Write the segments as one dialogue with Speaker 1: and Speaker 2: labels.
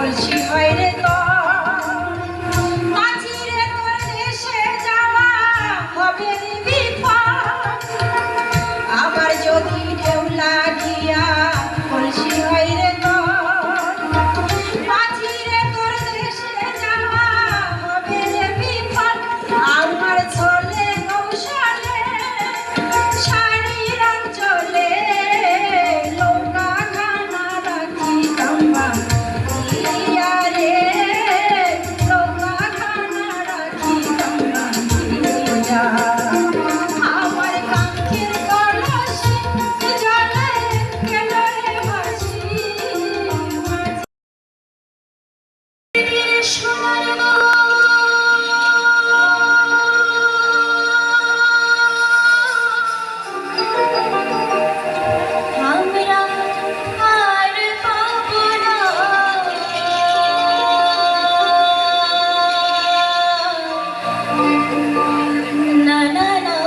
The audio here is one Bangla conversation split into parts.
Speaker 1: বলছি হয় রে তো মাঝি রে তোর দেশে যাওয়া হবে রে বিপদ আবার যদি ঢেউ লাগিয়া বলছি হয় রে তো মাঝি রে তোর দেশে যাওয়া হবে রে বিপদ আমার চলে কৌশলে শাড়ির অঞ্চলে লৌকা খানা রাখি কাম্বা ইয়া রে লৌকা খানা রাখি কাম্বা ইয়া আমার কাঙ্ক্ষের কলসি জলে গেল রে ভাসি সোনার আমরা আর পাবো না না না না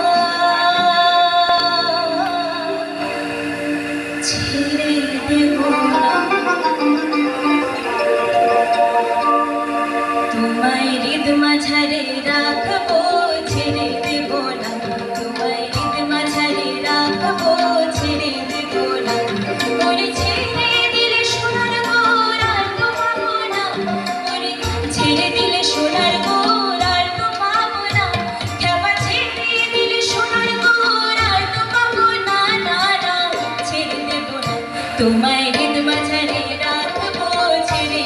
Speaker 1: ছেড়ে দেব না তোমায় হৃদ মাঝারে রাখবো ছেড়ে দেব না তোমায় হৃদ মাঝারে রাখবো ছেড়ে দেব না ওরে ছেড়ে দিলে সোনার গোর আর তো পাবো না ওরে ছেড়ে দিলে সোনার গোর আর তো পাবো না খেপা ছেড়ে দিলে সোনার গোর আর তো পাবো না না না ছেড়ে দেব না তোমায় হৃদ মাঝারে রাখবো ছেড়ে